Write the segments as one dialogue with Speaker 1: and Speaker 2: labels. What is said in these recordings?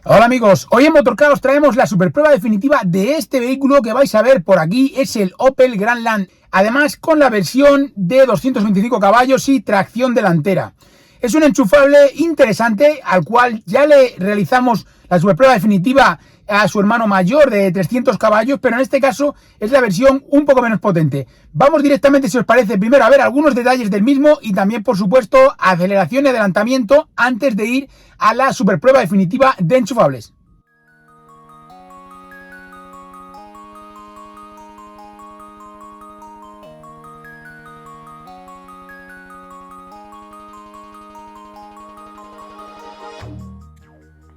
Speaker 1: Hola amigos, hoy en Motorcar os traemos la superprueba definitiva de este vehículo que vais a ver por aquí, es el Opel Grandland, además con la versión de 225 caballos y tracción delantera. Es un enchufable interesante al cual ya le realizamos la superprueba definitiva a su hermano mayor de 300 caballos, pero en este caso es la versión un poco menos potente. Vamos directamente, si os parece, primero a ver algunos detalles del mismo y también, por supuesto, aceleración y adelantamiento antes de ir a la superprueba definitiva de enchufables.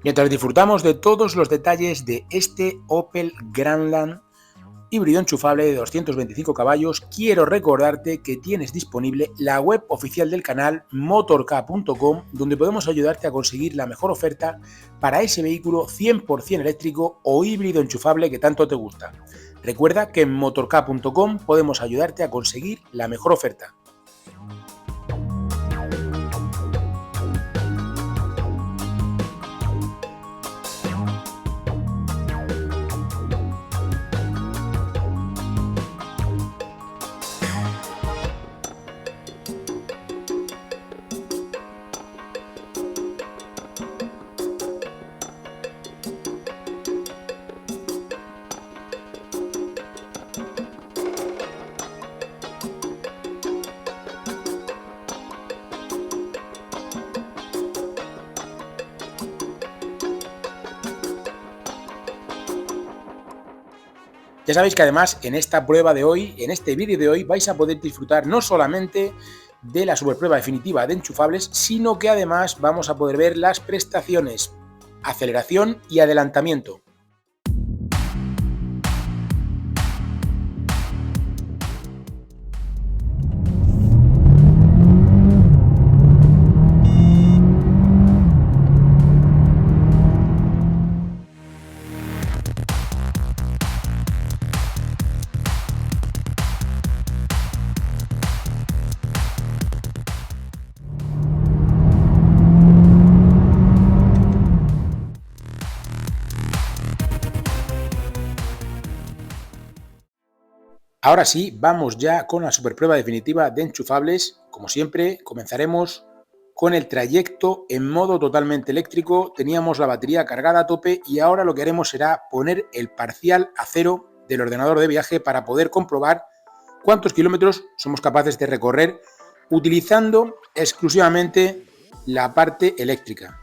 Speaker 1: Mientras disfrutamos de todos los detalles de este Opel Grandland híbrido enchufable de 225 caballos, quiero recordarte que tienes disponible la web oficial del canal motork.com, donde podemos ayudarte a conseguir la mejor oferta para ese vehículo 100% eléctrico o híbrido enchufable que tanto te gusta. Recuerda que en motork.com podemos ayudarte a conseguir la mejor oferta. Ya sabéis que además en esta prueba de hoy, en este vídeo de hoy, vais a poder disfrutar no solamente de la superprueba definitiva de enchufables, sino que además vamos a poder ver las prestaciones, aceleración y adelantamiento. Ahora sí, vamos ya con la superprueba definitiva de enchufables. Como siempre, comenzaremos con el trayecto en modo totalmente eléctrico. Teníamos la batería cargada a tope y ahora lo que haremos será poner el parcial a cero del ordenador de viaje para poder comprobar cuántos kilómetros somos capaces de recorrer utilizando exclusivamente la parte eléctrica.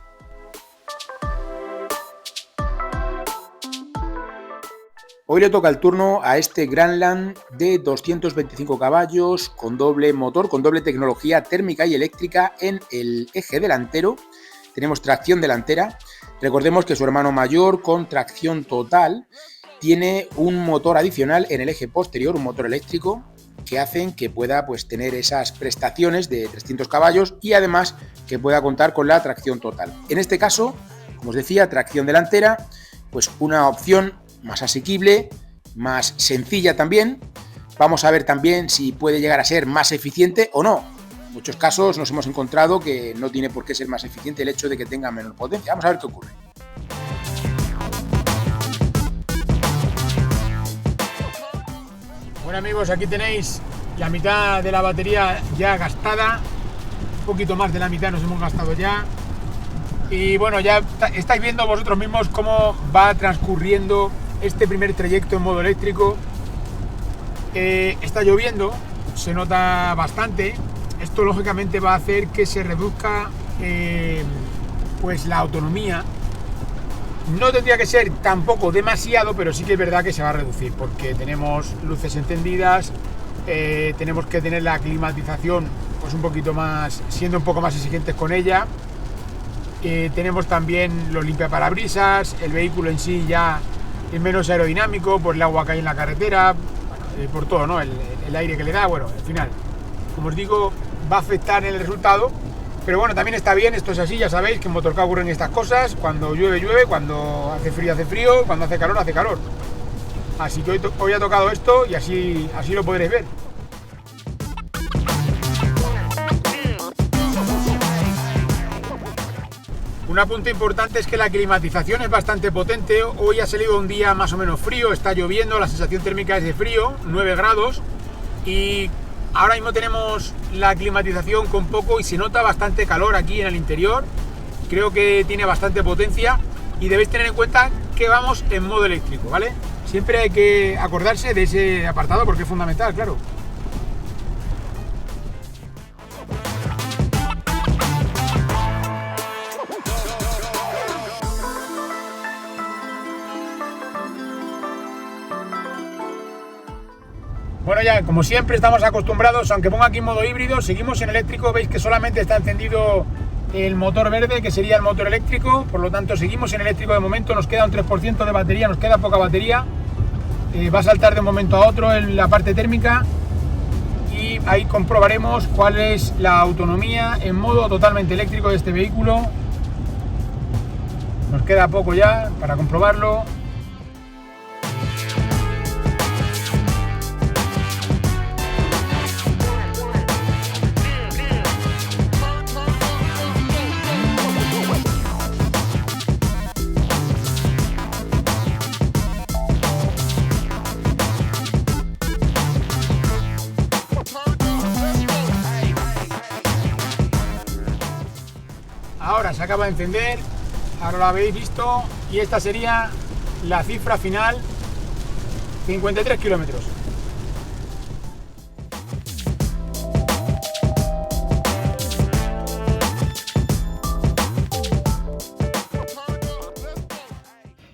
Speaker 1: Hoy le toca el turno a este Grandland de 225 caballos con doble motor, con doble tecnología térmica y eléctrica en el eje delantero. Tenemos tracción delantera. Recordemos que su hermano mayor con tracción total tiene un motor adicional en el eje posterior, un motor eléctrico, que hacen que pueda tener esas prestaciones de 300 caballos y además que pueda contar con la tracción total. En este caso, como os decía, tracción delantera, una opción más asequible, más sencilla también. Vamos a ver también si puede llegar a ser más eficiente o no. En muchos casos nos hemos encontrado que no tiene por qué ser más eficiente el hecho de que tenga menor potencia. Vamos a ver qué ocurre. Bueno amigos, aquí tenéis la mitad de la batería ya gastada. Un poquito más de la mitad nos hemos gastado ya. Y bueno, ya estáis viendo vosotros mismos cómo va transcurriendo este primer trayecto en modo eléctrico. Está lloviendo, se nota bastante. Esto lógicamente va a hacer que se reduzca la autonomía. No tendría que ser tampoco demasiado, pero sí que es verdad que se va a reducir porque tenemos luces encendidas, tenemos que tener la climatización un poquito más, siendo un poco más exigentes con ella. Tenemos también los limpiaparabrisas, el vehículo en sí ya es menos aerodinámico por el agua que hay en la carretera, por todo, ¿no? El aire que le da, al final, como os digo, va a afectar en el resultado, pero bueno, también está bien, esto es así, ya sabéis que en Motorcar ocurren estas cosas, cuando llueve, llueve, cuando hace frío, cuando hace calor, hace calor. Así que hoy ha tocado esto y así lo podréis ver.
Speaker 2: Un apunte importante es que la climatización es bastante potente. Hoy ha salido un día más o menos frío, está lloviendo, la sensación térmica es de frío, 9 grados, y ahora mismo tenemos la climatización con poco y se nota bastante calor aquí en el interior. Creo que tiene bastante potencia y debéis tener en cuenta que vamos en modo eléctrico, ¿vale? Siempre hay que acordarse de ese apartado porque es fundamental, claro. Bueno, ya como siempre estamos acostumbrados, aunque ponga aquí modo híbrido, seguimos en eléctrico. Veis que solamente está encendido el motor verde, que sería el motor eléctrico, por lo tanto seguimos en eléctrico de momento. Nos queda un 3% de batería, nos queda poca batería. Va a saltar de un momento a otro en la parte térmica y ahí comprobaremos cuál es la autonomía en modo totalmente eléctrico de este vehículo. Nos queda poco ya para comprobarlo. Ahora se acaba de encender, ahora lo habéis visto y esta sería la cifra final, 53 kilómetros.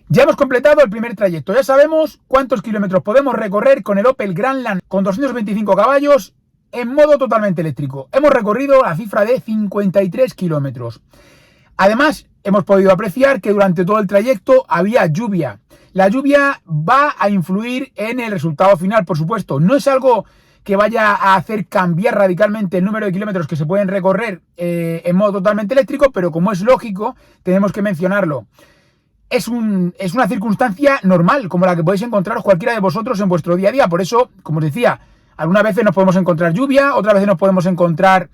Speaker 2: Ya hemos completado el primer trayecto, ya sabemos cuántos kilómetros podemos recorrer con el Opel Grandland con 225 caballos en modo totalmente eléctrico. Hemos recorrido la cifra de 53 kilómetros. Además, hemos podido apreciar que durante todo el trayecto había lluvia. La lluvia va a influir en el resultado final, por supuesto. No es algo que vaya a hacer cambiar radicalmente el número de kilómetros que se pueden recorrer en modo totalmente eléctrico, pero como es lógico, tenemos que mencionarlo. Es una circunstancia normal, como la que podéis encontraros cualquiera de vosotros en vuestro día a día. Por eso, como os decía, algunas veces nos podemos encontrar lluvia, otras veces nos podemos encontrar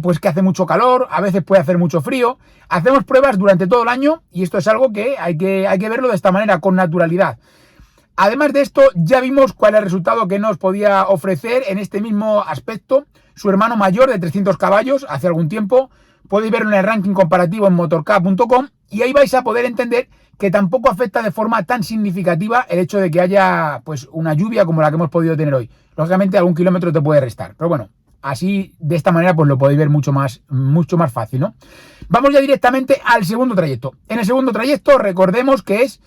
Speaker 2: pues que hace mucho calor, a veces puede hacer mucho frío. Hacemos pruebas durante todo el año y esto es algo que hay que verlo de esta manera, con naturalidad. Además de esto, ya vimos cuál es el resultado que nos podía ofrecer en este mismo aspecto su hermano mayor de 300 caballos hace algún tiempo. Podéis verlo en el ranking comparativo en motork.com y ahí vais a poder entender que tampoco afecta de forma tan significativa el hecho de que haya pues una lluvia como la que hemos podido tener hoy. Lógicamente algún kilómetro te puede restar, pero bueno, así de esta manera pues lo podéis ver mucho más fácil, ¿no? Vamos ya directamente al segundo trayecto. En el segundo trayecto recordemos que es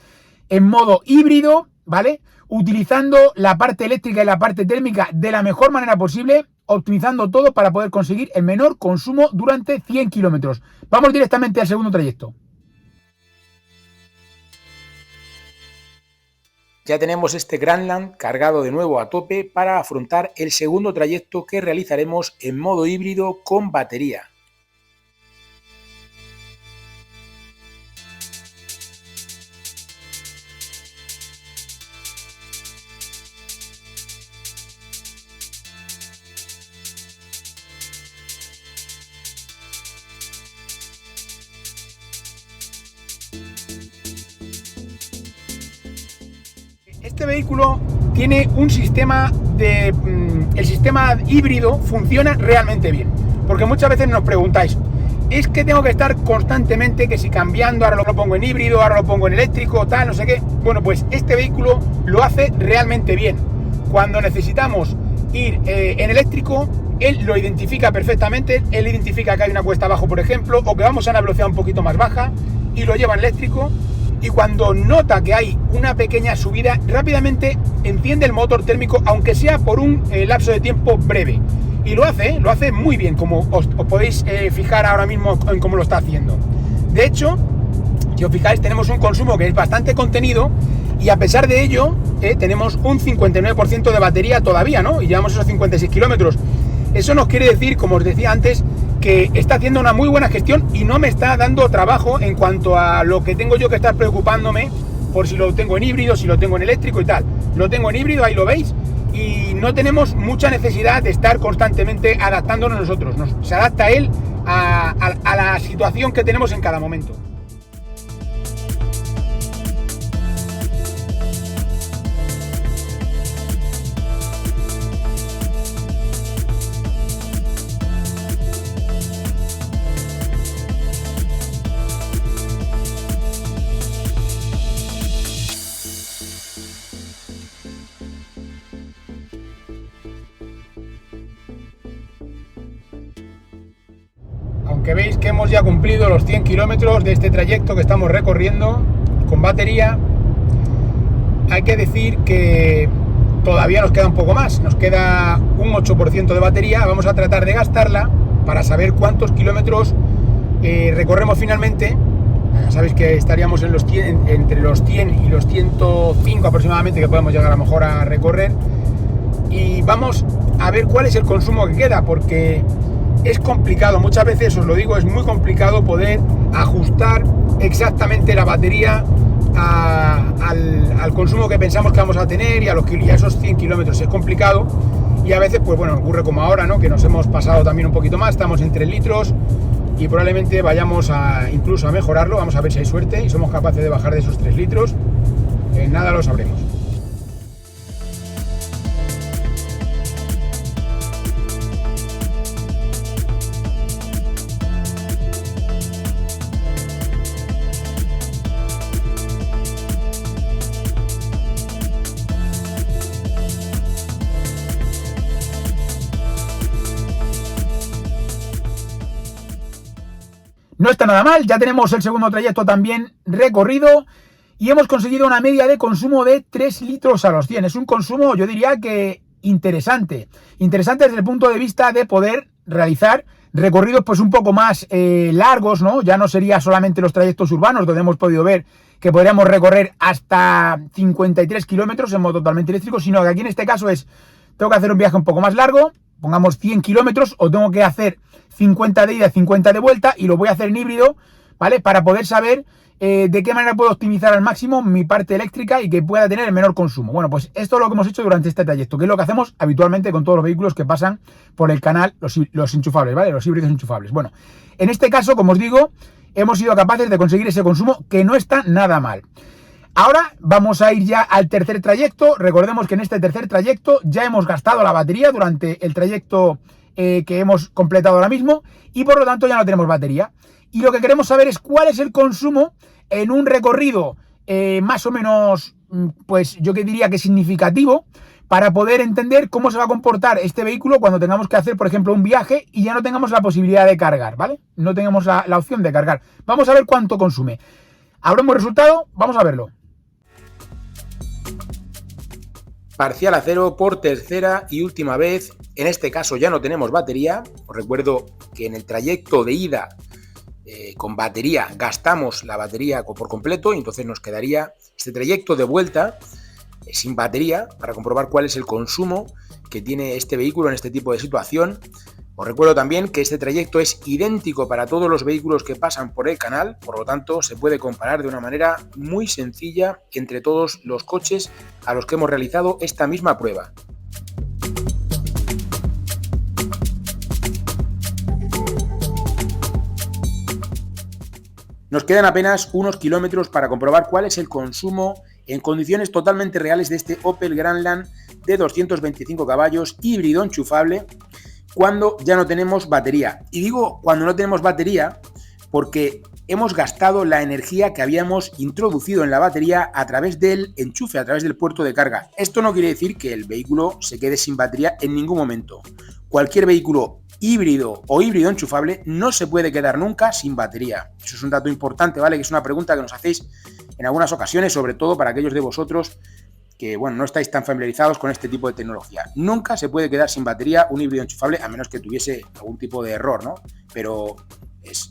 Speaker 2: en modo híbrido, ¿vale? Utilizando la parte eléctrica y la parte térmica de la mejor manera posible, optimizando todo para poder conseguir el menor consumo durante 100 kilómetros. Vamos directamente al segundo trayecto.
Speaker 1: Ya tenemos este Grandland cargado de nuevo a tope para afrontar el segundo trayecto que realizaremos en modo híbrido con batería.
Speaker 2: Este vehículo tiene un sistema el sistema híbrido funciona realmente bien, porque muchas veces nos preguntáis, es que tengo que estar constantemente, que si cambiando, ahora lo pongo en híbrido, ahora lo pongo en eléctrico, tal, no sé qué. Bueno, pues este vehículo lo hace realmente bien. Cuando necesitamos ir en eléctrico, él lo identifica perfectamente, él identifica que hay una cuesta abajo, por ejemplo, o que vamos a una velocidad un poquito más baja, y lo lleva en eléctrico. Y cuando nota que hay una pequeña subida, rápidamente enciende el motor térmico, aunque sea por un lapso de tiempo breve. Y lo hace muy bien, como os podéis fijar ahora mismo en cómo lo está haciendo. De hecho, si os fijáis, tenemos un consumo que es bastante contenido y a pesar de ello, tenemos un 59% de batería todavía, ¿no? Y llevamos esos 56 kilómetros. Eso nos quiere decir, como os decía antes, que está haciendo una muy buena gestión y no me está dando trabajo en cuanto a lo que tengo yo que estar preocupándome por si lo tengo en híbrido, si lo tengo en eléctrico y tal. Lo tengo en híbrido, ahí lo veis, y no tenemos mucha necesidad de estar constantemente adaptándonos nosotros. Se adapta él a la situación que tenemos en cada momento. que veis que hemos ya cumplido los 100 kilómetros de este trayecto que estamos recorriendo con batería. Hay que decir que todavía nos queda un poco más, nos queda un 8% de batería. Vamos a tratar de gastarla para saber cuántos kilómetros recorremos finalmente. Sabéis que estaríamos en los 100, entre los 100 y los 105 aproximadamente, que podemos llegar a lo mejor a recorrer. Y vamos a ver cuál es el consumo que queda, porque es complicado, muchas veces os lo digo, es muy complicado poder ajustar exactamente la batería al consumo que pensamos que vamos a tener y a esos 100 kilómetros. Es complicado y a veces, pues bueno, ocurre como ahora, ¿no? Que nos hemos pasado también un poquito más, estamos en 3 litros y probablemente vayamos incluso a mejorarlo. Vamos a ver si hay suerte y somos capaces de bajar de esos 3 litros. En nada lo sabremos. No está nada mal, ya tenemos el segundo trayecto también recorrido y hemos conseguido una media de consumo de 3 litros a los 100. Es un consumo, yo diría que interesante. Interesante desde el punto de vista de poder realizar recorridos pues un poco más largos, ¿no? Ya no sería solamente los trayectos urbanos, donde hemos podido ver que podríamos recorrer hasta 53 kilómetros en modo totalmente eléctrico, sino que aquí en este caso tengo que hacer un viaje un poco más largo, pongamos 100 kilómetros, o tengo que hacer 50 de ida, 50 de vuelta, y lo voy a hacer en híbrido, ¿vale? Para poder saber de qué manera puedo optimizar al máximo mi parte eléctrica y que pueda tener el menor consumo. Bueno, pues esto es lo que hemos hecho durante este trayecto, que es lo que hacemos habitualmente con todos los vehículos que pasan por el canal, los enchufables, ¿vale? Los híbridos enchufables. Bueno, en este caso, como os digo, hemos sido capaces de conseguir ese consumo que no está nada mal. Ahora vamos a ir ya al tercer trayecto. Recordemos que en este tercer trayecto ya hemos gastado la batería durante el trayecto que hemos completado ahora mismo y por lo tanto ya no tenemos batería. Y lo que queremos saber es cuál es el consumo en un recorrido más o menos, pues yo que diría que significativo, para poder entender cómo se va a comportar este vehículo cuando tengamos que hacer, por ejemplo, un viaje y ya no tengamos la posibilidad de cargar, ¿vale? No tengamos la opción de cargar. Vamos a ver cuánto consume. ¿Habremos resultado? Vamos a verlo.
Speaker 1: Parcial a cero por tercera y última vez. En este caso ya no tenemos batería. Os recuerdo que en el trayecto de ida con batería gastamos la batería por completo y entonces nos quedaría este trayecto de vuelta sin batería para comprobar cuál es el consumo que tiene este vehículo en este tipo de situación. Os recuerdo también que este trayecto es idéntico para todos los vehículos que pasan por el canal, por lo tanto se puede comparar de una manera muy sencilla entre todos los coches a los que hemos realizado esta misma prueba. Nos quedan apenas unos kilómetros para comprobar cuál es el consumo en condiciones totalmente reales de este Opel Grandland de 225 caballos híbrido enchufable cuando ya no tenemos batería. Y digo cuando no tenemos batería porque hemos gastado la energía que habíamos introducido en la batería a través del enchufe, a través del puerto de carga. Esto no quiere decir que el vehículo se quede sin batería en ningún momento. Cualquier vehículo híbrido o híbrido enchufable no se puede quedar nunca sin batería. Eso es un dato importante, ¿vale? Que es una pregunta que nos hacéis en algunas ocasiones, sobre todo para aquellos de vosotros que, bueno, no estáis tan familiarizados con este tipo de tecnología. Nunca se puede quedar sin batería un híbrido enchufable, a menos que tuviese algún tipo de error, ¿no? Pero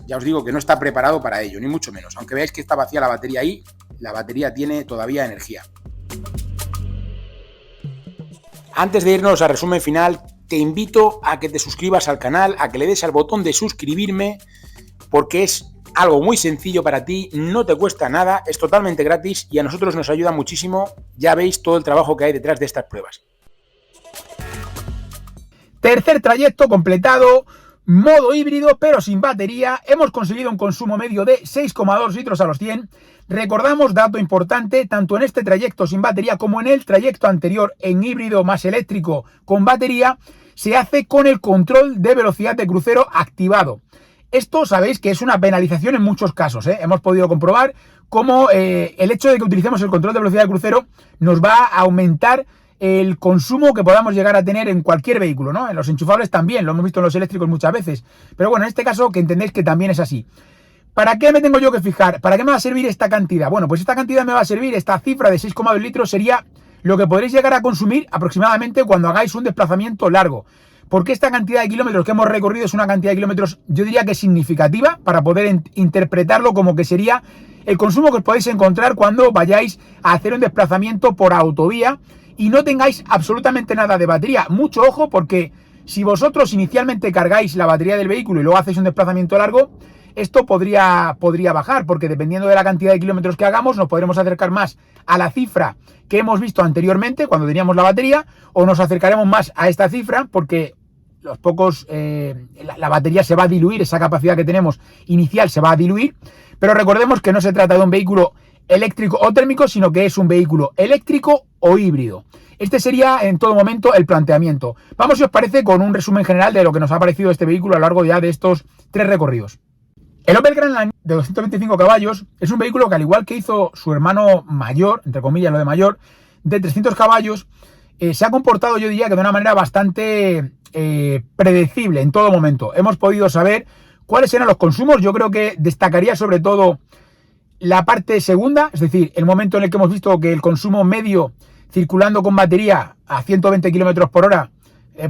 Speaker 1: ya os digo que no está preparado para ello, ni mucho menos. Aunque veáis que está vacía la batería ahí, la batería tiene todavía energía. Antes de irnos al resumen final, te invito a que te suscribas al canal, a que le des al botón de suscribirme, porque es algo muy sencillo para ti, no te cuesta nada, es totalmente gratis y a nosotros nos ayuda muchísimo. Ya veis todo el trabajo que hay detrás de estas pruebas.
Speaker 2: Tercer trayecto completado, modo híbrido pero sin batería. Hemos conseguido un consumo medio de 6,2 litros a los 100. Recordamos, dato importante, tanto en este trayecto sin batería como en el trayecto anterior en híbrido más eléctrico con batería, se hace con el control de velocidad de crucero activado. Esto sabéis que es una penalización en muchos casos, ¿eh? Hemos podido comprobar cómo el hecho de que utilicemos el control de velocidad de crucero nos va a aumentar el consumo que podamos llegar a tener en cualquier vehículo, ¿no? En los enchufables también, lo hemos visto en los eléctricos muchas veces. Pero bueno, en este caso que entendéis que también es así. ¿Para qué me tengo yo que fijar? ¿Para qué me va a servir esta cantidad? Bueno, pues esta cantidad me va a servir, esta cifra de 6,2 litros sería lo que podréis llegar a consumir aproximadamente cuando hagáis un desplazamiento largo. Porque esta cantidad de kilómetros que hemos recorrido es una cantidad de kilómetros, yo diría que significativa, para poder interpretarlo como que sería el consumo que os podéis encontrar cuando vayáis a hacer un desplazamiento por autovía y no tengáis absolutamente nada de batería. Mucho ojo, porque si vosotros inicialmente cargáis la batería del vehículo y luego hacéis un desplazamiento largo, esto podría bajar, porque dependiendo de la cantidad de kilómetros que hagamos, nos podremos acercar más a la cifra que hemos visto anteriormente cuando teníamos la batería, o nos acercaremos más a esta cifra porque los pocos la batería se va a diluir, esa capacidad que tenemos inicial se va a diluir. Pero recordemos que no se trata de un vehículo eléctrico o térmico, sino que es un vehículo eléctrico o híbrido. Este sería en todo momento el planteamiento. Vamos, si os parece, con un resumen general de lo que nos ha parecido este vehículo a lo largo ya de estos 3 recorridos. El Opel Grandland de 225 caballos es un vehículo que, al igual que hizo su hermano mayor, entre comillas lo de mayor, de 300 caballos, se ha comportado, yo diría que de una manera bastante predecible en todo momento. Hemos podido saber cuáles eran los consumos. Yo creo que destacaría sobre todo la parte segunda, es decir, el momento en el que hemos visto que el consumo medio circulando con batería a 120 km por hora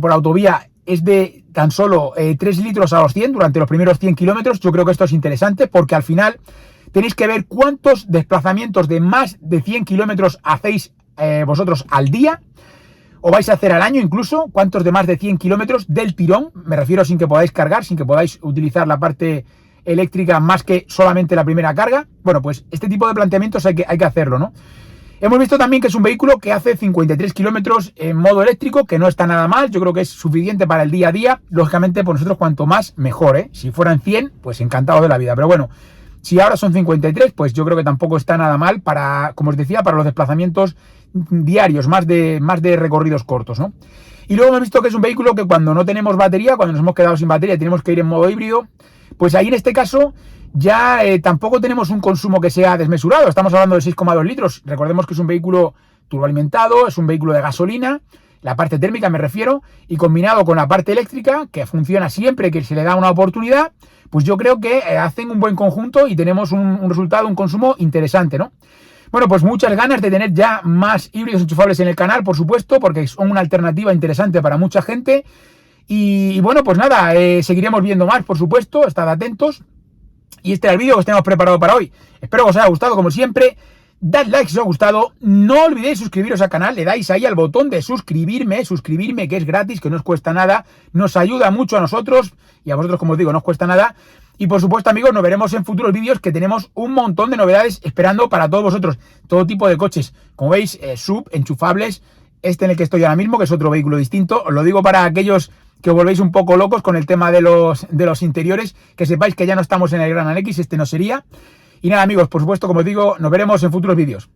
Speaker 2: por autovía es de tan solo 3 litros a los 100 durante los primeros 100 kilómetros. Yo creo que esto es interesante porque al final tenéis que ver cuántos desplazamientos de más de 100 kilómetros hacéis vosotros al día, o vais a hacer al año incluso, cuántos de más de 100 kilómetros del tirón, me refiero sin que podáis cargar, sin que podáis utilizar la parte eléctrica más que solamente la primera carga. Bueno, pues este tipo de planteamientos hay que hacerlo, ¿no? Hemos visto también que es un vehículo que hace 53 kilómetros en modo eléctrico, que no está nada mal. Yo creo que es suficiente para el día a día. Lógicamente, por nosotros cuanto más, mejor, ¿eh? Si fueran 100, pues encantado de la vida. Pero bueno, si ahora son 53, pues yo creo que tampoco está nada mal para, como os decía, para los desplazamientos diarios, más de recorridos cortos, ¿no? Y luego hemos visto que es un vehículo que cuando no tenemos batería, cuando nos hemos quedado sin batería, tenemos que ir en modo híbrido, pues ahí en este caso ya tampoco tenemos un consumo que sea desmesurado. Estamos hablando de 6,2 litros. Recordemos que es un vehículo turboalimentado, es un vehículo de gasolina, la parte térmica me refiero, y combinado con la parte eléctrica, que funciona siempre que se le da una oportunidad, pues yo creo que hacen un buen conjunto y tenemos un resultado, un consumo interesante, ¿no? Bueno, pues muchas ganas de tener ya más híbridos enchufables en el canal, por supuesto, porque son una alternativa interesante para mucha gente. Y bueno, pues nada, seguiremos viendo más, por supuesto, estad atentos. Y este era el vídeo que os tenemos preparado para hoy. Espero que os haya gustado, como siempre. Dad like si os ha gustado. No olvidéis suscribiros al canal. Le dais ahí al botón de suscribirme, que es gratis, que no os cuesta nada. Nos ayuda mucho a nosotros y a vosotros, como os digo, no os cuesta nada. Y por supuesto, amigos, nos veremos en futuros vídeos, que tenemos un montón de novedades esperando para todos vosotros. Todo tipo de coches. Como veis, sub, enchufables. Este en el que estoy ahora mismo, que es otro vehículo distinto. Os lo digo para aquellos que os volvéis un poco locos con el tema de los interiores, que sepáis que ya no estamos en el Gran X, este no sería. Y nada, amigos, por supuesto, como os digo, nos veremos en futuros vídeos.